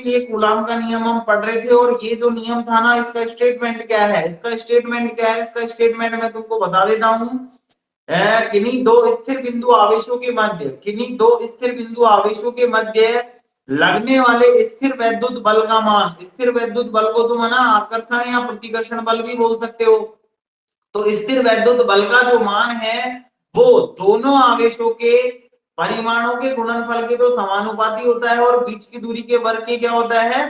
लिए कूलाम का नियम हम पढ़ रहे थे, और ये जो नियम था ना, इसका स्टेटमेंट क्या है, इसका स्टेटमेंट क्या है, इसका स्टेटमेंट मैं तुमको बता देता हूँ। किन्हीं दो स्थिर बिंदु आवेशों के मध्य, किन्हीं दो स्थिर बिंदु आवेशों के मध्य लगने वाले स्थिर वैद्युत बल का मान, स्थिर वैद्युत बल को तुम है ना आकर्षण या प्रतिकर्षण बल भी बोल सकते हो। तो स्थिर वैद्युत बल का जो मान है वो दोनों आवेशों के परिमाणों के गुणनफल के तो समानुपाती होता है, और बीच की दूरी के वर्ग के क्या होता है,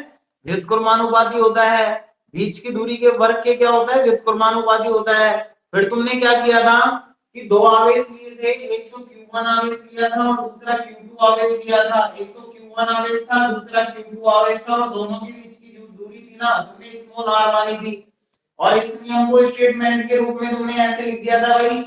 व्युत्क्रमानुपाती होता है। बीच की दूरी के वर्ग के क्या होता है, व्युत्क्रमानुपाती होता है। फिर तुमने क्या किया था कि दो आवेश लिए थे, एक तो Q1 आवेश लिया था और दूसरा Q2 आवेश लिया था। एक तो Q1 आवेश था, दूसरा Q2 आवेश था, और दोनों के बीच की जो दूरी थी ना, तुमने स्मॉल r मानी थी। और इस नियम को स्टेटमेंट के रूप में तुमने ऐसे लिख दिया था भाई,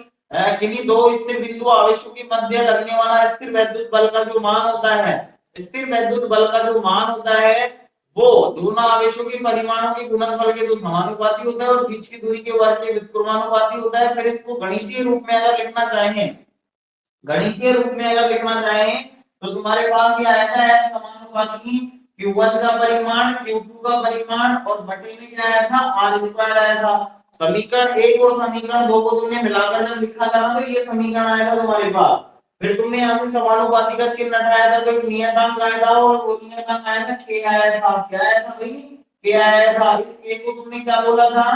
किन्हीं दो स्थिर बिंदु आवेशों के मध्य लगने वाला स्थिर वैद्युत बल का जो मान होता है, स्थिर वैद्युत बल का जो मान होता है वो दोनों आवेशों के परिमाणों के गुणनफल के तो समानुपाती होता है, और बीच की दूरी के वर्ग के व्युत्क्रमानुपाती होता है। फिर इसको गणितीय रूप में अगर लिखना चाहें, गणितीय रूप में अगर लिखना चाहें तो तुम्हारे पास ये आया था F समानुपाती Q1 का परिमाण, Q2 का परिमाण, और बटे में क्या आया था, R स्क्वायर आया था। समीकरण 1 और समीकरण 2 को तुमने मिलाकर जब लिखा था ना, तो ये समीकरण आया था तुम्हारे पास। फिर तुमने यहाँ से समानुपाती का चिन्ह हटाया था, तो एक नियतांक आया था, और वो नियतांक आया था K आया था। क्या आया था भाई, K आया था। इस K को तुमने क्या बोला था,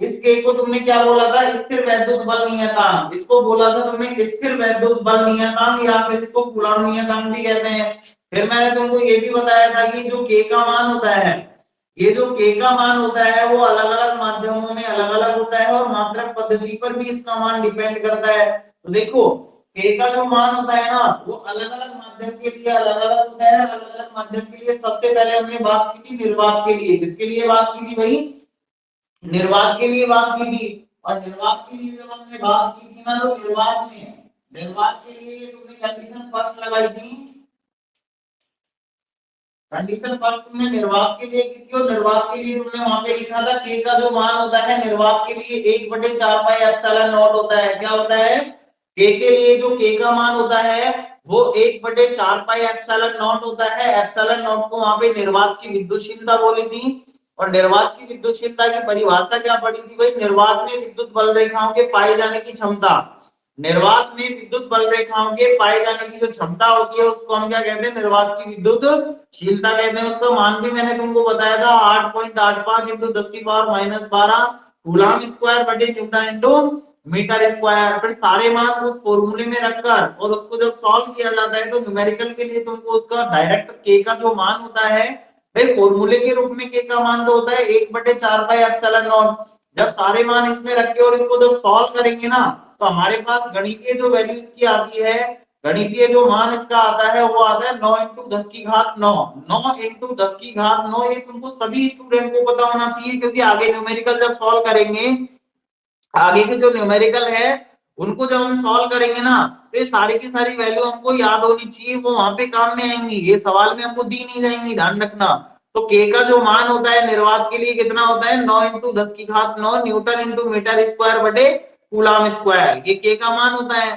इस के को तुमने क्या बोला था, स्थिर वैद्युत बल नियतांक। इसको बोला था तुमने स्थिर वैद्युत बल नियतांक, या फिर इसको कूलाम नियतांक भी कहते हैं। फिर मैंने तुमको ये भी बताया था कि जो के का मान होता है, ये जो के का मान होता है वो अलग अलग माध्यमों में अलग अलग होता है, और मात्रक पद्धति पर भी इसका मान डिपेंड करता है। तो देखो के का जो मान होता है ना, वो अलग अलग माध्यम के लिए अलग अलग होता है। अलग अलग माध्यम के लिए सबसे पहले हमने बात की थी निर्वात के लिए। किसके लिए बात की थी भाई, निर्वात के लिए बात की थी। और निर्वात के लिए जब हमने बात की थी ना, तो निर्वात के लिए तुमने कंडीशन फर्स्ट लगाई थी। कंडीशन फर्स्ट तुमने निर्वात के लिए की थी, और निर्वात के लिए तुमने वहां पे लिखा था के का जो मान होता है निर्वात के लिए 1/4 पाई एप्सिलॉन नॉट होता है। क्या होता है, के लिए जो के का मान होता है वो 1/4 पाई एप्सिलॉन नॉट होता है। एप्सिलॉन नॉट को वहां पे निर्वात की विद्युतशीलता बोली थी। और निर्वात की विद्युतशीलता की परिभाषा क्या पड़ी थी भाई, निर्वात में विद्युत बल रेखाओं के पाए जाने की क्षमता। निर्वात में विद्युत बल रेखाओं के पाए जाने की जो क्षमता होती है उसको हम क्या कहते हैं, निर्वात की विद्युतशीलता कहते हैं। उसका मान भी मैंने तुमको बताया था 8.85 × 10⁻12 कूलम स्क्वायर बटे न्यूटन इनटू मीटर स्क्वायर। फिर सारे मान उस फॉर्मूले में रखकर और उसको जब सॉल्व किया जाता है तो न्यूमेरिकल के लिए तुमको उसका डायरेक्ट के का जो मान होता है भाई, फॉर्मूले के रूप में के का मान तो होता है 1/4 पाई एप्सिलॉन नॉट। जब सारे मान इसमें रखे और इसको जब सॉल्व करेंगे ना, तो हमारे पास गणितीय जो वैल्यू इसकी आती है, गणितीय जो मान इसका आता है वो आता है 9 × 10⁹ 9 × 10⁹ ये तुमको सभी स्टूडेंट को पता होना चाहिए, क्योंकि आगे न्यूमेरिकल जब सॉल्व करेंगे, आगे के जो न्यूमेरिकल है उनको जब हम सॉल्व करेंगे ना, तो ये सारी की सारी वैल्यू हमको याद होनी चाहिए, वो वहां पे काम में आएंगी, ये सवाल में हमको दी नहीं जाएंगी, ध्यान रखना। तो के का जो मान होता है निर्वात के लिए कितना होता है, 9 × 10⁹ न्यूटन इनटू मीटर स्क्वायर बटे कूलम स्क्वायर, ये के का मान होता है।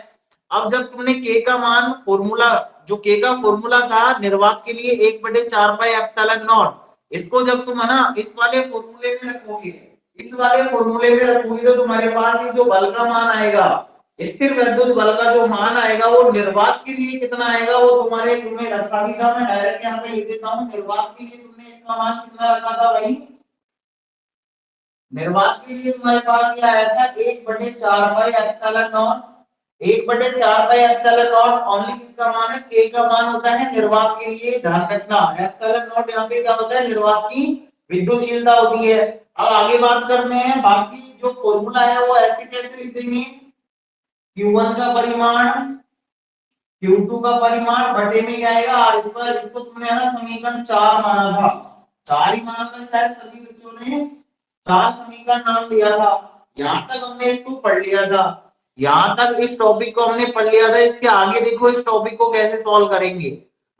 अब जब तुमने के का मान फॉर्मूला, जो के का फॉर्मूला था निर्वात के लिए 1/4 पाई एप्सिलॉन नॉट, इसको जब तुम है ना इस वाले फॉर्मूले में रखोगे, इस वाले फॉर्मूले में रखोगे, तो तुम्हारे पास ये जो बल का मान आएगा, स्थिर वैद्युत बल का जो मान आएगा वो निर्वात के लिए कितना आएगा, वो तुम्हारे तुम्हें रखा भी था, मैं डायरेक्ट यहाँ पे लिख देता हूँ। निर्वात के लिए तुमने इसका मान कितना रखा था भाई, निर्वात के लिए तुम्हारे पास ये आया था 1/4 pi epsilon not. 1/4 pi epsilon not only किसका मान है, के का मान होता है निर्वात के लिए, ध्यान रखना। एप्सिलॉन नॉट यहाँ पे क्या होता है, निर्वात की विद्युतशीलता होती है। अब आगे बात करते हैं, बाकी जो फॉर्मूला है वो ऐसे कैसे लिख देंगे, Q1 का परिमाण, Q2 का परिमाण बटे में क्या आएगा R स्क्वायर। इसको तुमने है ना समीकरण 4 माना था, 4 ही माना था शायद सभी बच्चों ने, 4 समीकरण नाम लिया था। यहाँ तक हमने इसको पढ़ लिया था, यहाँ तक इस टॉपिक को हमने पढ़ लिया था। इसके आगे देखो इस टॉपिक को कैसे सॉल्व करेंगे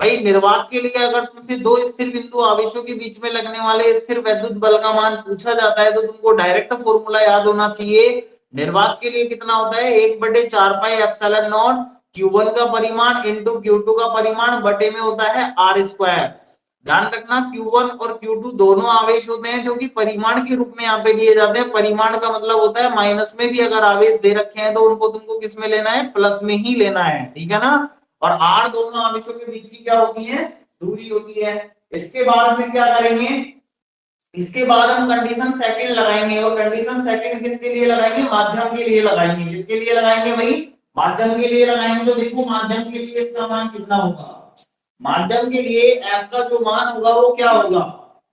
भाई। निर्वात के लिए अगर तुमसे दो स्थिर बिंदु आवेशों के बीच में लगने वाले स्थिर वैद्युत बल का मान पूछा जाता है, तो तुमको डायरेक्ट फॉर्मूला याद होना चाहिए। निर्वात के लिए कितना होता है, 1/4 पाई एप्सिलॉन नॉट Q1 का परिमाण इंटू Q2 का परिमाण बटे में होता है R स्क्वायर। ध्यान रखना Q1 और Q2 दोनों आवेश होते हैं जो कि परिमाण के रूप में यहाँ पे दिए जाते हैं। परिमाण का मतलब होता है माइनस में भी अगर आवेश दे रखे हैं तो उनको तुमको किस में लेना है, प्लस में ही लेना है, ठीक है ना। और R दोनों आवेशों के बीच की क्या होती है, दूरी होती है। इसके बाद में क्या करेंगे, इसके बाद हम कंडीशन सेकंड लगाएंगे, और कंडीशन सेकंड किसके लिए लगाएंगे, माध्यम के लिए लगाएंगे। किसके लिए लगाएंगे भाई, माध्यम के लिए लगाएंगे। तो देखो माध्यम के लिए इसका मान कितना होगा, माध्यम के लिए f का जो मान होगा वो क्या होगा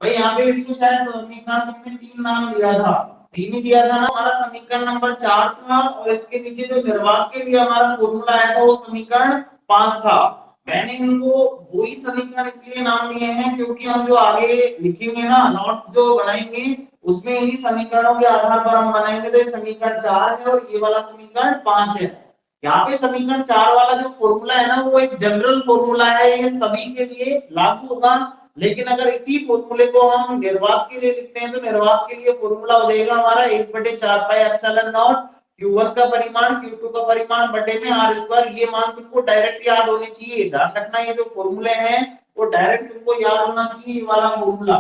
भाई, यहाँ पे इसको शायद समीकरण तुमने 3 नाम दिया था, 3 ही दिया था ना, हमारा समीकरण नंबर 4 था, और इसके नीचे जो निर्वात के लिए हमारा फॉर्मूला आया था वो समीकरण 5 था। मैंने इनको वही समीकरण इसलिए नाम लिए हैं क्योंकि हम जो आगे लिखेंगे ना, नोट्स जो बनाएंगे उसमें इन्हीं समीकरणों के आधार पर हम बनाएंगे। तो ये समीकरण 4 है और ये वाला समीकरण 5 है। यहाँ पे समीकरण 4 वाला जो फॉर्मूला है ना वो एक जनरल फॉर्मूला है, ये सभी के लिए लागू होगा। लेकिन अगर इसी फॉर्मूले को हम निर्वात के लिए लिखते हैं तो निर्वात के लिए फॉर्मूला हो जाएगा हमारा 1/4 पाई एप्सिलॉन नॉट Q1 का परिमाण Q2 का परिमाण बटे में R स्क्वायर। ये मान तुमको डायरेक्ट याद होने चाहिए, ध्यान रखना ये जो फॉर्मूले हैं वो डायरेक्ट तुमको याद होना चाहिए, ये वाला फॉर्मूला।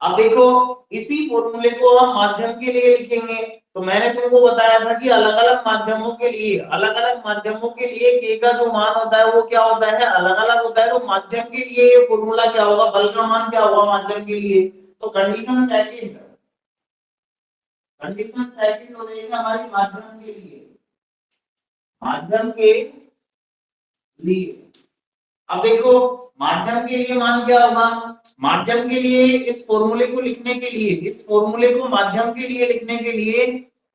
अब देखो इसी फॉर्मूले को हम माध्यम के लिए लिखेंगे। तो मैंने तुमको बताया था कि अलग अलग माध्यमों के लिए, अलग अलग माध्यमों के लिए k का जो मान होता है वो क्या होता है, अलग अलग होता है। तो माध्यम के लिए ये फॉर्मूला क्या होगा, बल का मान क्या होगा माध्यम के लिए, तो कंडीशन सेकंड, कंडीशन सेकंड हो जाएगी हमारी माध्यम के लिए, माध्यम के लिए। अब देखो माध्यम के लिए मान क्या होगा, माध्यम के लिए इस फॉर्मूले को लिखने के लिए, इस फॉर्मूले को माध्यम के लिए लिखने के लिए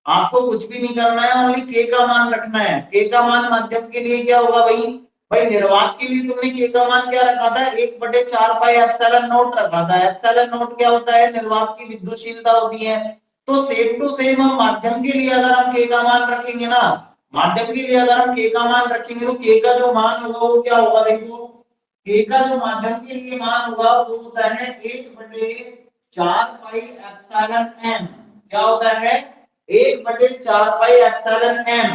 आपको कुछ भी नहीं करना है, ओनली k का मान रखना है। k का मान माध्यम के लिए क्या होगा भाई, भाई निर्वात के लिए तुमने k का मान क्या रखा था, 1/4 पाई एप्सिलॉन नॉट रखा था। एप्सिलॉन नॉट क्या होता है, निर्वात की विद्युतशीलता होती है। तो सेम टू सेम हम माध्यम के लिए अगर हम k का मान रखेंगे ना, माध्यम के लिए अगर हम k का मान रखेंगे तो k का जो मान होगा वो क्या होगा, देखो k का जो माध्यम के लिए मान होगा वो होता है 1/4 पाई एप्सिलॉन m। क्या होता है, 1/4 पाई एप्सिलॉन m।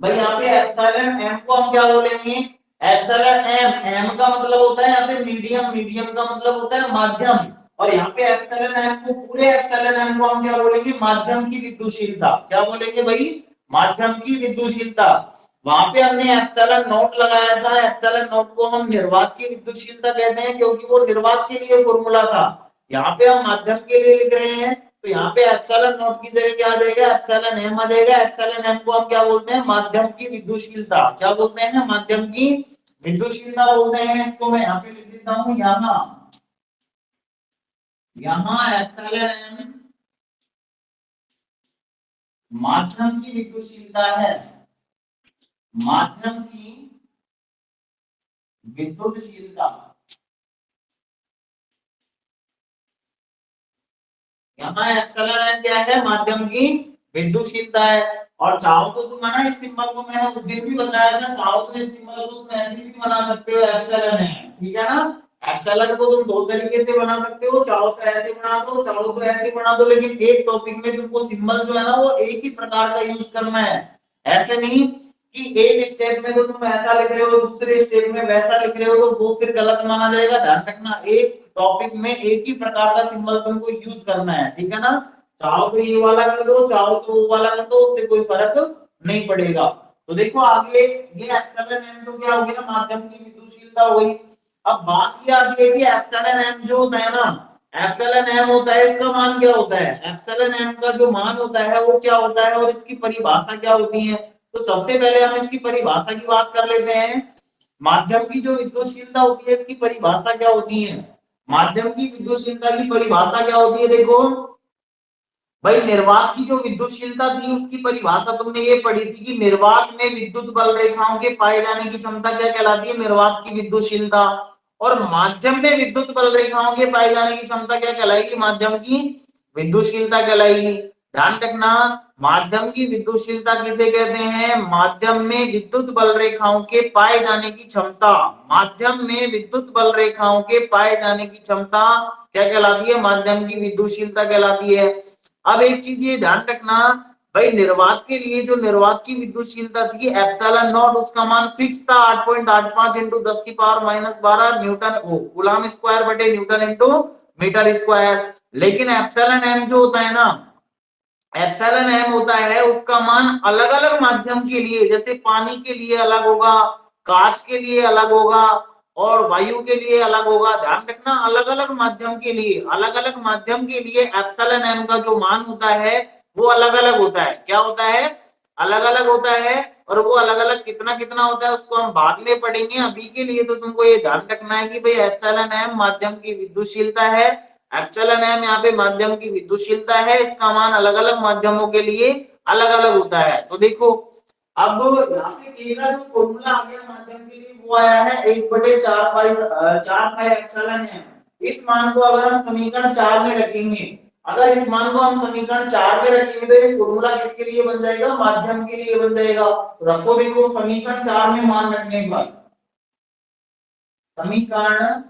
भाई यहाँ पे एप्सिलॉन m को हम क्या बोलेंगे, एप्सिलॉन m का मतलब होता है यहाँ पे मीडियम, मीडियम का मतलब होता है माध्यम, और यहाँ पे एप्सिलॉन m को, पूरे एप्सिलॉन m को हम क्या बोलेंगे, माध्यम की विद्युतशीलता। क्या बोलेंगे भाई, माध्यम की विद्युतशीलता। वहां पे हमने एप्सिलॉन नॉट लगाया था, एप्सिलॉन नॉट को हम निर्वात की विद्युतशीलता कहते हैं क्योंकि वो निर्वात के लिए फॉर्मूला था। यहाँ पे हम माध्यम के लिए लिख रहे हैं तो यहाँ पे एप्सिलॉन नॉट की जगह क्या आ जाएगा, एप्सिलॉन m आ जाएगा। एप्सिलॉन m को हम क्या बोलते हैं, माध्यम की विद्युतशीलता। क्या बोलते हैं, माध्यम की विद्युतशीलता बोलते हैं। इसको मैं यहाँ पे लिख देता हूँ, यहाँ एप्सिलॉन m माध्यम की विद्युतशीलता है, माध्यम की विद्युतशीलता। यहाँ एप्सिलॉन m क्या है, माध्यम की विद्युतशीलता है। और चाहो तो तुम है ना, इस सिंबल को मैंने उस दिन भी बताया था, चाहो तो इस सिंबल को तुम ऐसे भी बना सकते हो, एप्सिलॉन है, ठीक है ना। एप्सिलॉन को तुम दो तरीके से बना सकते हो, चाहो तो ऐसे बना दो, चाहो तो ऐसे बना दो, लेकिन एक टॉपिक में तुमको सिंबल जो है ना वो एक ही प्रकार का यूज करना है। ऐसे नहीं कि एक स्टेप में तो तुम ऐसा लिख रहे हो, दूसरे स्टेप में वैसा लिख रहे हो, तो वो फिर गलत माना जाएगा। ध्यान रखना एक टॉपिक में एक ही प्रकार का सिंबल तुमको यूज करना है, ठीक है ना। चाहो तो ये वाला कर दो, चाहो तो वो वाला कर दो, उससे कोई फर्क नहीं पड़ेगा। तो देखो आगे ये एप्सिलॉन m तो क्या हो गया, माध्यम की विद्युतशीलता हो गई। अब बात ये आती है कि एप्सिलॉन m जो होता है ना, एप्सिलॉन m होता है, इसका मान क्या होता है, एप्सिलॉन m का जो मान होता है वो क्या होता है और इसकी परिभाषा क्या होती है। तो सबसे पहले हम इसकी परिभाषा की बात कर लेते हैं। माध्यम की जो विद्युतशीलता होती है इसकी परिभाषा क्या होती है, माध्यम की विद्युतशीलता की परिभाषा क्या होती है, देखो भाई निर्वात की जो विद्युतशीलता थी उसकी परिभाषा तुमने ये पढ़ी थी कि निर्वात में विद्युत बल रेखाओं के पाए जाने की क्षमता क्या कहलाती है, निर्वात की विद्युतशीलता। और माध्यम में विद्युत बल रेखाओं के पाए जाने की क्षमता क्या कहलाएगी, माध्यम की विद्युतशीलता कहलाएगी। ध्यान रखना माध्यम की विद्युतशीलता किसे कहते हैं, माध्यम में विद्युत बल रेखाओं के पाए जाने की क्षमता, माध्यम में विद्युत बल रेखाओं के पाए जाने की क्षमता क्या कहलाती है, माध्यम की विद्युतशीलता कहलाती है। अब एक चीज ये ध्यान रखना भाई निर्वात के लिए जो निर्वात की विद्युतशीलता थी एप्सिलॉन नॉट, उसका मान फिक्स था 8.85 इंटू 10 की पावर -12 न्यूटन कूलम स्क्वायर बटे न्यूटन इंटू मीटर स्क्वायर। लेकिन एप्सिलॉन एम जो होता है ना, एप्सिलॉन एम होता है उसका मान अलग अलग माध्यम के लिए, जैसे पानी के लिए अलग होगा, कांच के लिए अलग होगा और वायु के लिए अलग होगा। ध्यान रखना, अलग अलग माध्यम के लिए, अलग अलग माध्यम के लिए एप्सिलॉन एम का जो मान होता है वो अलग अलग होता है। क्या होता है? अलग अलग होता है। और वो अलग अलग कितना कितना होता है उसको हम बाद में पढ़ेंगे। अभी के लिए तो तुमको ये ध्यान रखना है कि भाई एप्सिलॉन एम माध्यम की विद्युतशीलता है, एप्सिलॉन एम यहाँ पे माध्यम की विद्युतशीलता है, इसका मान अलग अलग माध्यमों के लिए अलग अलग होता है। तो देखो अब यहाँ पे के का जो फॉर्मूला आ गया माध्यम के लिए वो आया है 1/4 पाई एप्सिलॉन एम। इस मान को अगर हम समीकरण 4 में रखेंगे, अगर इस मान को हम समीकरण 4 में रखेंगे तो ये फॉर्मूला किसके लिए बन जाएगा? माध्यम के लिए बन जाएगा। रखो, देखो समीकरण 4 में मान रखने के बाद, समीकरण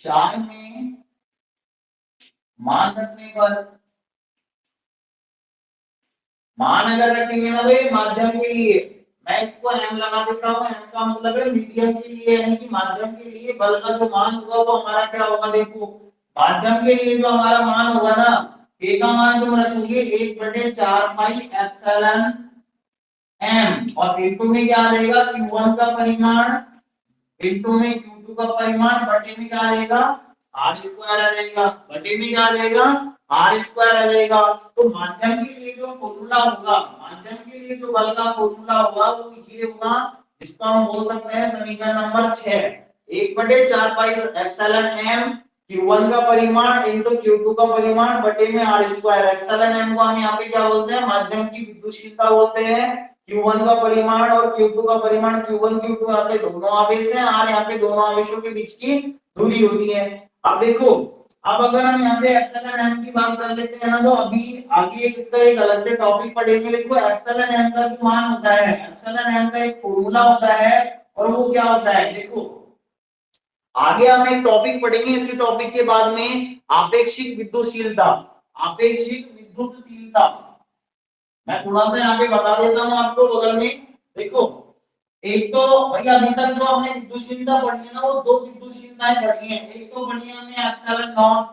4 में मान रखने पर, मान अगर रखेंगे ना तो ये माध्यम के लिए, मैं इसको एम लगा देता हूं, एम का मतलब है मीडियम के लिए यानी कि माध्यम के लिए बल का जो मान होगा वो हमारा क्या होगा? देखो माध्यम के लिए जो हमारा मान होगा ना, के का मान जो रखोगे 1/4 पाई एप्सिलॉन एम, और इंटू में क्या आ जाएगा? Q1 का परिमाण इंटू में Q2 का परिमाण बटे में क्या आ जाएगा? आर स्क्वायर आ जाएगा, बटे में क्या आ जाएगा? आर स्क्वायर आ जाएगा। तो माध्यम के लिए जो फॉर्मूला होगा, माध्यम के लिए जो बल का फॉर्मूला होगा वो ये होगा, जिसको हम बोल सकते हैं समीकरण number 6, 1/4 pi epsilon M Q1 का परिमाण इंटू Q2 का परिमाण बटे में आर स्क्वायर। एप्सिलॉन एम को हम यहाँ पे क्या बोलते हैं? माध्यम की विद्युतशीलता बोलते हैं। Q1 का परिमाण और Q2 का परिमाण, Q1 Q2 यहाँ पे दोनों आवेश हैं, और यहाँ पे दोनों आवेशों के बीच की दूरी होती है। अब देखो, अब अगर हम यहाँ पे एप्सिलॉन एम की बात कर लेते हैं ना, तो अभी आगे इसका एक अलग से टॉपिक पढ़ेंगे। देखो एप्सिलॉन एम का जो मान होता है, एप्सिलॉन एम का एक फॉर्मूला होता है, और वो क्या होता है? देखो आगे हम एक टॉपिक पढ़ेंगे, इसी टॉपिक के बाद में आपेक्षिक विद्युतशीलता। आपेक्षिक विद्युतशीलता मैं थोड़ा सा यहाँ पे बता देता हूँ आपको बगल में। देखो एक तो भाई अभी तक जो हमने विद्युतशीलता पढ़ी है ना, वो दो विद्युतशीलताएं पढ़ी हैं। एक तो पढ़ी है हमने एप्सिलॉन नॉट,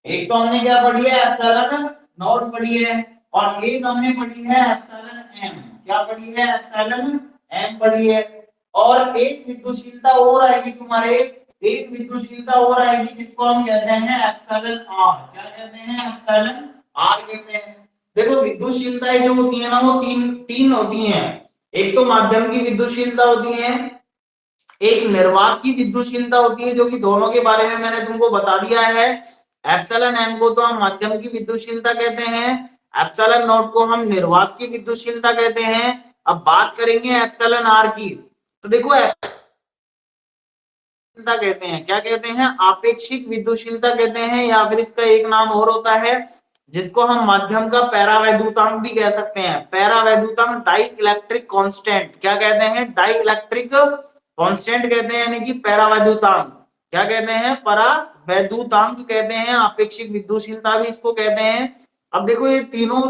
एक तो हमने क्या पढ़ी है? एप्सिलॉन नॉट पढ़ी है, और एक हमने पढ़ी है एप्सिलॉन एम। क्या पढ़ी है? एप्सिलॉन एम पढ़ी है। और एक विद्युतशीलता और आएगी तुम्हारे, एक विद्युतशीलता और आएगी जिसको हम कहते हैं एप्सिलॉन आर। क्या कहते हैं? एप्सिलॉन आर कहते हैं। देखो विद्युतशीलताएं जो होती है ना, वो तीन तीन होती हैं। एक तो माध्यम की विद्युतशीलता होती है, एक निर्वात की विद्युतशीलता होती है, जो कि दोनों के बारे में मैंने तुमको बता दिया है। एप्सिलॉन एम को तो हम माध्यम की विद्युतशीलता कहते हैं, एप्सिलॉन नॉट को हम निर्वात की विद्युतशीलता कहते हैं। अब बात करेंगे एप्सिलॉन आर की, तो देखो कहते हैं, क्या कहते हैं? आपेक्षिक विद्युतशीलता कहते हैं, या फिर इसका एक नाम और होता है जिसको हम माध्यम का पैरावैद्युतांक भी कह सकते हैं। पैरावैद्युतांक, डाई इलेक्ट्रिक कांस्टेंट। क्या कहते हैं? डाई इलेक्ट्रिक कांस्टेंट कहते हैं, यानी कि पैरावैद्युतांक। क्या कहते हैं? परावैद्युतांक कहते हैं। आपेक्षिक विद्युतशीलता भी इसको कहते हैं। अब देखो ये तीनों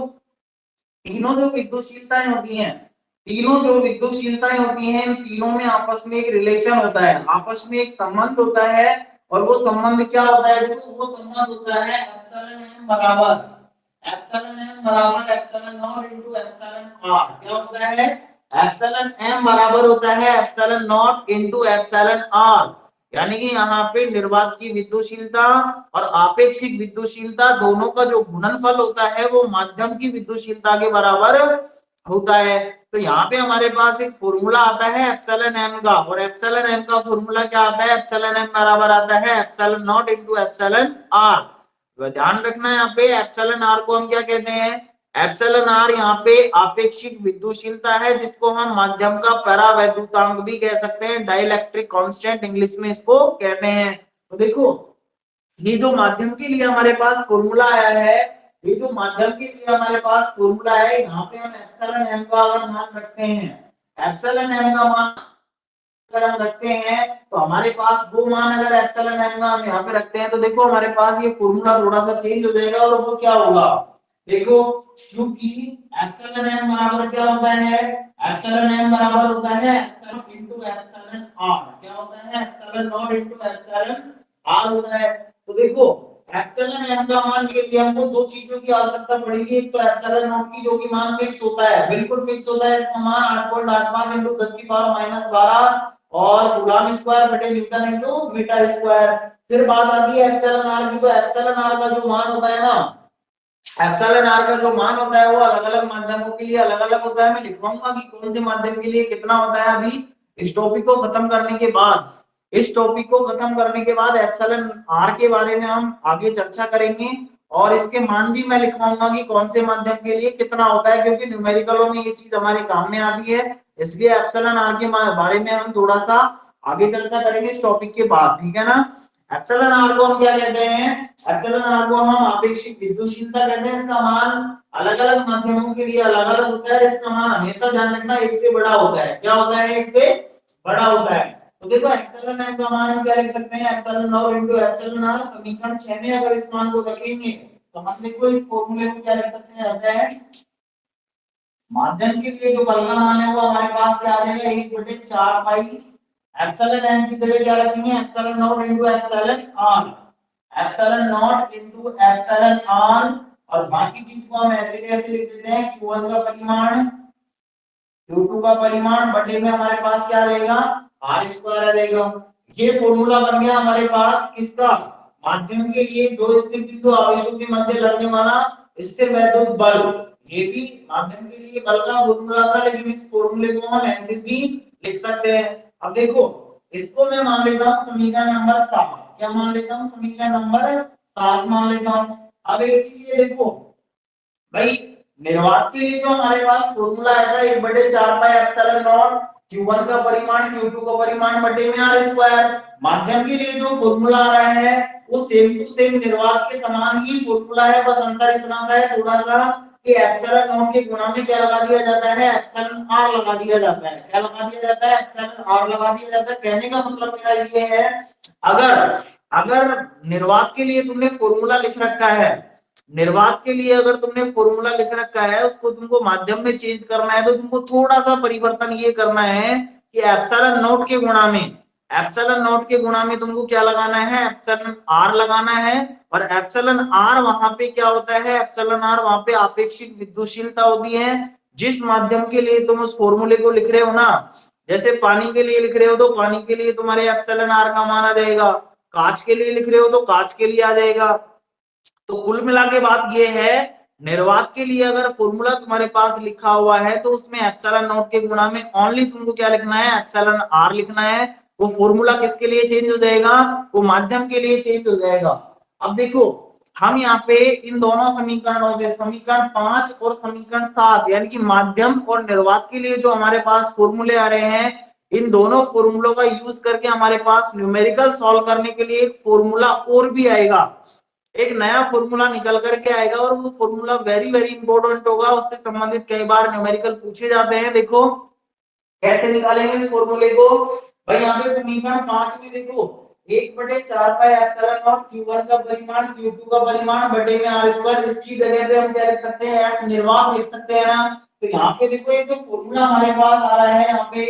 तीनों जो विद्युतशीलताएं होती हैं, तीनों जो विद्युतशीलताएं होती हैं, इन तीनों में आपस में एक रिलेशन होता है, आपस में एक संबंध होता है। और वो संबंध क्या होता है? देखो वो संबंध होता है एप्सिलॉन एम बराबर epsilon naught into epsilon R. क्या होता है? एप्सिलॉन एम बराबर होता है epsilon naught into epsilon R. यानी कि यहाँ पे निर्वात की विद्युतशीलता और आपेक्षिक विद्युतशीलता दोनों का जो गुणनफल होता है वो माध्यम की विद्युतशीलता के बराबर होता है। तो यहाँ पे हमारे पास एक फॉर्मूला आता है एप्सिलॉन एम का, और एप्सिलॉन एम का फॉर्मूला क्या आता है? एप्सिलॉन एम बराबर आता है epsilon naught into epsilon R. तो ध्यान रखना है यहाँ पे एप्सिलॉन आर को हम क्या कहते हैं? एप्सिलॉन आर यहाँ पे आपेक्षिक विद्युतशीलता है, जिसको हम माध्यम का परावैद्युतांक भी कह सकते हैं, डाइलेक्ट्रिक कांस्टेंट इंग्लिश में इसको कहते हैं। तो देखो ये जो माध्यम के लिए हमारे पास फॉर्मूला आया है, ये जो माध्यम के लिए हमारे पास फॉर्मूला है, यहाँ पे हम एप्सिलॉन एम का अगर मान रखते हैं, एप्सिलॉन एम का मान अगर हम रखते हैं, तो हमारे पास वो मान अगर एप्सिलॉन एम का हम यहाँ पे रखते हैं, तो देखो हमारे पास ये फॉर्मूला थोड़ा सा चेंज हो जाएगा, और वो क्या होगा? देखो क्योंकि एप्सिलॉन एम बराबर क्या होता है, एप्सिलॉन एम बराबर होता है एप्सिलॉन इनटू एप्सिलॉन आर, क्या होता है epsilon naught into epsilon R होता है। तो देखो एप्सिलॉन एम का मान के लिए हमको दो चीजों की आवश्यकता पड़ेगी, एक तो एप्सिलॉन नॉट की जो कि मान फिक्स होता है, बिल्कुल फिक्स होता है, इसका मान 8.85 into 10 की पावर -12 और कूलम्ब स्क्वायर बटे न्यूटन इनटू मीटर स्क्वायर। फिर बात आती है एप्सिलॉन आर की, तो एप्सिलॉन आर का जो मान होता है ना, एप्सिलॉन आर का जो मान होता है वो अलग-अलग माध्यमों के लिए अलग-अलग होता है। मैं लिखवाऊंगा कि कौन से माध्यम के लिए कितना होता है। अभी इस टॉपिक को खत्म करने के बाद, इस टॉपिक को खत्म करने के बाद एप्सिलॉन आर के बारे में हम आगे चर्चा करेंगे और इसके मान भी मैं लिखवाऊंगा कि कौन से माध्यम के लिए कितना होता है, क्योंकि न्यूमेरिकलों में ये चीज हमारे काम में आती है। इसलिए एप्सिलॉन आर के बारे में हम थोड़ा सा आगे चर्चा करेंगे इस टॉपिक के बाद, ठीक है ना। एप्सिलॉन आर को हम क्या कहते हैं, एप्सिलॉन आर को हम आपेक्षिक विद्युतशीलता कहते हैं। इसका मान अलग-अलग माध्यमों के लिए अलग-अलग होता है। इसका मान हमेशा ध्यान रखना एक से बड़ा होता है, क्या होता है एक से बड़ा होता है। तो देखो एप्सिलॉन एम का मान हम क्या लिख सकते हैं, epsilon naught into epsilon R. समीकरण 6 में अगर इस मान को रखेंगे तो हम देखो इस फॉर्मूले को क्या लिख सकते हैं, होता है माध्यम के लिए जो बल का मान है वो हमारे पास क्या आ जाएगा 1/4 पाई एप्सिलॉन एम की जगह क्या रखेंगे epsilon naught into epsilon R, epsilon naught into epsilon R. और बाकी चीज को हम ऐसे कैसे लिख देते हैं q1 का परिमाण q2 का परिमाण बटे में हमारे पास क्या रहेगा r स्क्वायर आ जाएगा। ये फॉर्मूला बन गया हमारे पास किसका, माध्यम के लिए दो स्थिर बिंदु आवेशों के मध्य लगने वाला स्थिर वैद्युत बल। ये भी माध्यम के लिए बल का फॉर्मूला था, लेकिन इस फॉर्मूले को हम ऐसे भी लिख सकते हैं। अब देखो इसको मैं मान लेता हूं समीकरण नंबर 7, क्या मान लेता हूं समीकरण नंबर 7 मान लेता हूं। अब एक चीज ये देखो भाई, निर्वात के लिए जो हमारे पास फॉर्मूला आया था 1/4 पाई एप्सिलॉन नॉट q1 का परिमाण q2 का परिमाण बटे में r स्क्वायर। माध्यम के लिए जो फॉर्मूला आ रहा है वो सेम टू सेम निर्वात के समान ही फॉर्मूला है, बस अंतर इतना सा है थोड़ा सा कि एप्सिलॉन नॉट के गुणा में क्या लगा दिया जाता है एप्सिलॉन r लगा दिया जाता है। क्या लगा दिया जाता है एप्सिलॉन r लगा दिया जाता है। कहने का मतलब मेरा ये है, अगर अगर निर्वात के लिए तुमने फॉर्मूला लिख रखा है, निर्वात के लिए अगर तुमने फॉर्मूला लिख रखा है उसको तुमको माध्यम में चेंज करना है, तो तुमको थोड़ा सा परिवर्तन ये करना है कि एप्सिलॉन नॉट के गुणा में, एप्सिलॉन नॉट के गुणा में तुमको क्या लगाना है एप्सिलॉन आर लगाना है। और एप्सिलॉन आर वहां पे क्या होता है, एप्सिलॉन आर वहां पे आपेक्षिक विद्युतशीलता होती है। जिस माध्यम के लिए तुम उस फॉर्मूले को लिख रहे हो ना, जैसे पानी के लिए लिख रहे हो तो पानी के लिए तुम्हारे एप्सिलॉन आर का मान आ जाएगा, कांच के लिए लिख रहे हो तो कांच के लिए आ जाएगा। तो कुल मिला के बात ये है, निर्वात के लिए अगर फॉर्मूला तुम्हारे पास लिखा हुआ है तो उसमें एप्सिलॉन नॉट के गुणा में ओनली तुमको क्या लिखना है एप्सिलॉन आर लिखना है। वो फॉर्मूला किसके लिए चेंज हो जाएगा, वो माध्यम के लिए चेंज हो जाएगा। अब देखो हम यहाँ पे इन दोनों समीकरणों से समीकरण 5 और समीकरण 7 यानी कि माध्यम और निर्वात के लिए जो हमारे पास फॉर्मूले आ रहे हैं, इन दोनों फॉर्मूलों का यूज करके हमारे पास न्यूमेरिकल सॉल्व करने के लिए एक फॉर्मूला और भी आएगा, एक नया फॉर्मूला निकल करके आएगा और वो फॉर्मूला वेरी वेरी इंपॉर्टेंट होगा। उससे संबंधित कई बार न्यूमेरिकल पूछे जाते हैं। देखो कैसे निकालेंगे इस फॉर्मूले को, भाई यहाँ पे समीकरण 5 में देखो 1/4 पाई एप्सिलॉन नॉट q1 का परिमाण q2 का परिमाण बटे में r स्क्वायर। इसकी जगह पे हम क्या लिख सकते हैं f निर्वात लिख सकते हैं ना। तो यहाँ पे देखो ये जो फॉर्मूला हमारे पास आ रहा है यहाँ पे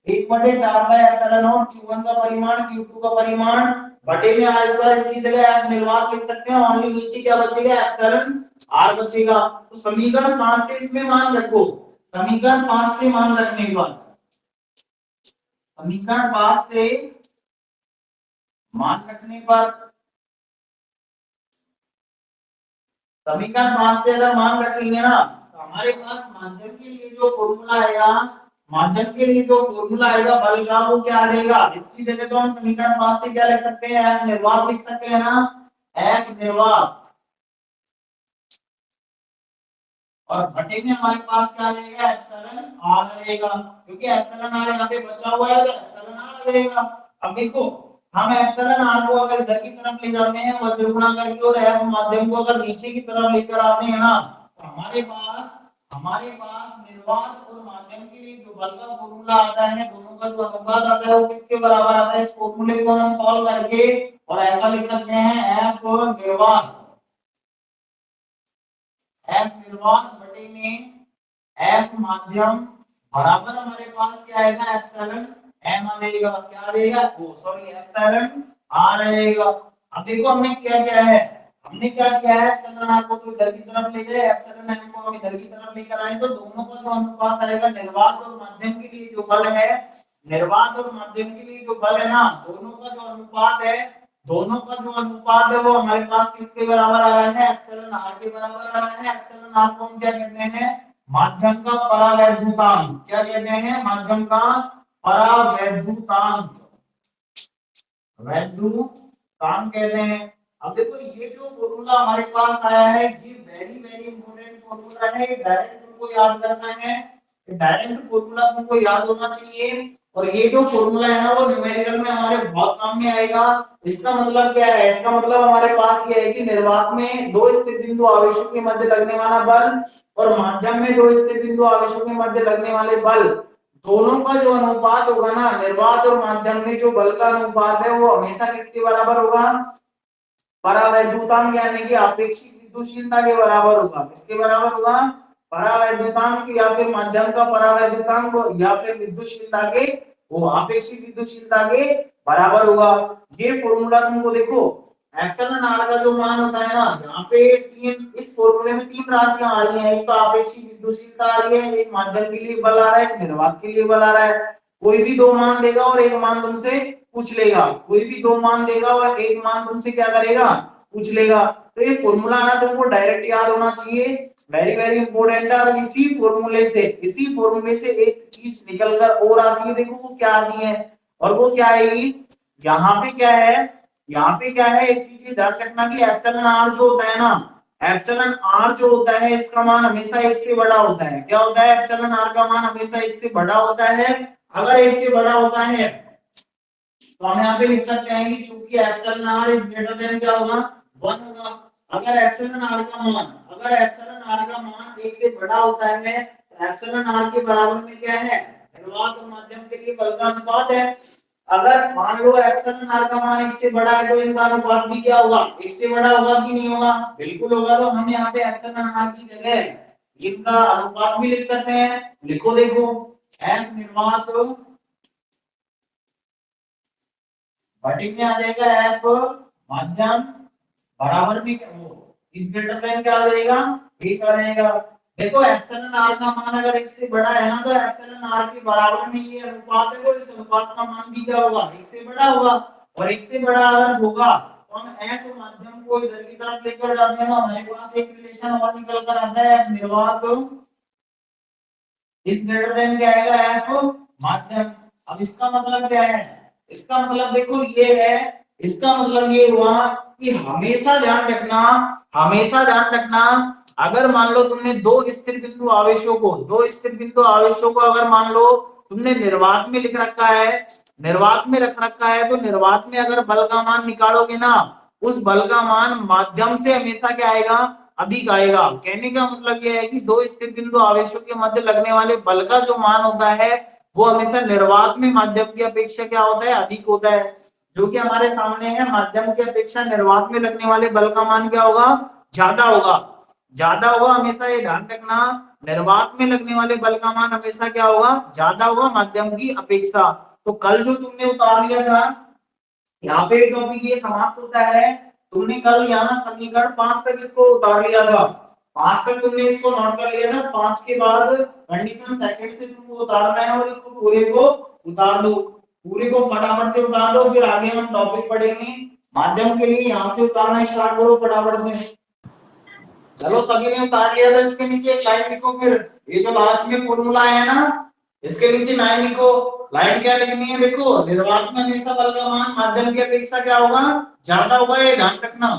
1/4 पाई एप्सिलॉन नॉट q1 का परिमाण q2 का परिमाण बटे में r स्क्वायर। इसकी जगह f निर्वात लिख सकते हैं, ओनली नीचे क्या बचेगा एप्सिलॉन r बचेगा। तो समीकरण 5 से इसमें मान रखो, समीकरण 5 से मान रखने के बाद समीकरण 5 से मान रखने पर, समीकरण 5 से अगर मान रखेंगे ना तो हमारे पास माध्यम के लिए जो फॉर्मूला आएगा, माध्यम के लिए जो फॉर्मूला आएगा बल का वो क्या आ जाएगा। इसकी जगह तो हम समीकरण 5 से क्या लिख सकते हैं एफ निर्वात लिख सकते हैं ना, एफ निर्वात। और बटे में हमारे पास क्या रहेगा एप्सिलॉन आर रहेगा, क्योंकि एप्सिलॉन आर यहाँ पे बचा हुआ है तो एप्सिलॉन आर रहेगा। अब देखो हम एप्सिलॉन आर को अगर इधर की तरफ ले जाते हैं वज्र गुणा करके और एफ माध्यम को अगर नीचे की तरफ लेकर आते हैं ना, तो हमारे पास निर्वात और माध्यम के लिए जो बल का फॉर्मूला आता है दोनों का जो अनुपात आता है वो किसके बराबर आता है। इस फॉर्मूले को हम सॉल्व करके और ऐसा लिख सकते हैं एफ निर्वात, एफ निर्वात बटे में एफ माध्यम बराबर हमारे पास क्या आएगा एप्सिलॉन एम आ जाएगा, क्या आ जाएगा वो सॉरी एप्सिलॉन आर आएगा। अब देखो हमने क्या क्या है, हमने क्या किया है एप्सिलॉन आर को तो इधर की तरफ ले गए, एप्सिलॉन एम को हम इधर की तरफ लेकर आए, तो दोनों का जो अनुपात आएगा निर्वात और माध्यम के लिए जो बल है, निर्वात और माध्यम के लिए जो बल है ना, दोनों का जो अनुपात है, दोनों का जो अनुपात है वो हमारे पास किसके बराबर आ रहा है एप्सिलॉन आर के बराबर आ रहा है। एप्सिलॉन आर को हम क्या कहते हैं माध्यम का परावैद्युतांक, क्या कहते हैं माध्यम का परावैद्युतांक, वैद्युतांक कहते हैं। अब देखो ये जो फॉर्मूला हमारे पास आया है ये वेरी वेरी इंपॉर्टेंट फॉर्मूला है, डायरेक्ट तुमको याद करना है, डायरेक्ट फॉर्मूला तुमको याद होना चाहिए। और ये जो फॉर्मूला है ना वो न्यूमेरिकल में हमारे बहुत काम में आएगा। इसका मतलब क्या है, इसका मतलब हमारे पास ये है कि निर्वात में दो स्थिर बिंदु आवेशों के मध्य लगने वाला बल और माध्यम में दो स्थिर बिंदु आवेशों के मध्य लगने वाले बल, दोनों का जो अनुपात होगा ना निर्वात और माध्यम में जो बल का अनुपात है वो हमेशा किसके बराबर होगा, परावैद्युतांक यानी कि आपेक्षिक विद्युतशीलता के बराबर होगा। किसके बराबर होगा, परावैद्युतांक या फिर माध्यम का परावैद्युतांक या फिर विद्युतशीलता के वो आपेक्षिक विद्युतशीलता के बराबर होगा। ये फॉर्मूला तुमको देखो एप्सिलॉन आर का जो मान होता है ना, यहाँ पे तीन इस फॉर्मूले में तीन राशियां आ रही हैं, एक तो आपेक्षिक विद्युतशीलता आ रही है, एक माध्यम के लिए बल आ रहा है, एक निर्वात के लिए बल आ रहा है। कोई भी दो मान देगा और एक मान तुमसे पूछ लेगा, कोई भी दो मान देगा और एक मान तुमसे क्या करेगा पूछ लेगा। तो ये फॉर्मूला ना तुमको डायरेक्ट याद होना चाहिए, वेरी वेरी इंपॉर्टेंट है। और इसी फॉर्मूले से एक चीज निकल कर और आती है, देखो वो क्या आती है, और वो क्या आएगी, यहाँ पे क्या है, यहाँ पे क्या है, एक चीज ध्यान रखना कि एप्सिलॉन आर जो होता है ना, एप्सिलॉन आर जो होता है इसका मान हमेशा एक से बड़ा होता है। क्या होता है, एप्सिलॉन आर का मान हमेशा एक से बड़ा होता है। अगर एक से बड़ा होता है तो हम यहाँ पे लिख सकते हैं कि चूंकि epsilon R is greater than क्या होगा 1 होगा। अगर एप्सिलॉन आर का मान, अगर एप्सिलॉन आर का मान 1 से बड़ा होता है तो एप्सिलॉन आर के बराबर में क्या है निर्वात और माध्यम के लिए बल का अनुपात है। अगर मान लो एप्सिलॉन आर का मान 1 से बड़ा है तो इनका अनुपात भी क्या होगा 1 से बड़ा होगा कि नहीं होगा, बिल्कुल होगा। तो हम यहाँ पे एप्सिलॉन आर की जगह इनका अनुपात भी लिख सकते हैं, लिखो देखो एफ निर्वात बटे में आ जाएगा एफ माध्यम बराबर में वो इज ग्रेटर देन क्या आ जाएगा एक आ जाएगा। देखो एप्सिलॉन आर का मान अगर एक से बड़ा है ना तो एप्सिलॉन आर के बराबर में ये अनुपात है, तो इस अनुपात का मान भी क्या होगा एक से बड़ा होगा। और एक से बड़ा अगर होगा तो हम एफ माध्यम को इधर की तरफ लेकर जाते हैं तो हमारे पास एक रिलेशन और निकल कर आता है निर्वात इज ग्रेटर देन क्या आएगा एफ माध्यम। अब इसका मतलब क्या है, इसका मतलब देखो ये है, इसका मतलब ये हुआ कि हमेशा ध्यान रखना, हमेशा ध्यान रखना अगर मान लो तुमने दो स्थिर बिंदु आवेशों को, दो स्थिर बिंदु आवेशों को अगर मान लो तुमने निर्वात में लिख रखा है, निर्वात में रख रखा है, तो निर्वात में अगर बल का मान निकालोगे ना उस बल का मान माध्यम से हमेशा क्या आएगा अधिक आएगा। कहने का मतलब यह है कि दो स्थिर बिंदु आवेशों के मध्य लगने वाले बल का जो मान होता है वो हमेशा निर्वात में माध्यम की अपेक्षा क्या होता है अधिक होता है। जो कि हमारे सामने है माध्यम की अपेक्षा निर्वात में लगने वाले बल का मान क्या होगा ज्यादा होगा, ज्यादा होगा। हमेशा ये ध्यान रखना निर्वात में लगने वाले बल का मान हमेशा क्या होगा ज्यादा होगा माध्यम की अपेक्षा। तो कल जो तुमने उतार लिया था यहाँ पे टॉपिक ये समाप्त होता है। तुमने कल यहाँ समीकरण 5 तक इसको उतार लिया था, 5 तक तुमने इसको नोट कर लिया था, 5 के बाद कंडीशन सेकंड से तुमको उतारना है और इसको पूरे को उतार दो, पूरे को फटाफट से उतार दो। फिर आगे हम टॉपिक पढ़ेंगे माध्यम के लिए, यहाँ से उतारना स्टार्ट करो फटाफट से। चलो सभी ने उतार लिया था, इसके नीचे एक लाइन लिखो। फिर ये जो लास्ट में फॉर्मूला है ना इसके नीचे लाइन लिखो। लाइन क्या लिखनी है, देखो निर्वात में हमेशा बल का मान माध्यम की अपेक्षा क्या होगा ज्यादा होगा, ये ध्यान रखना,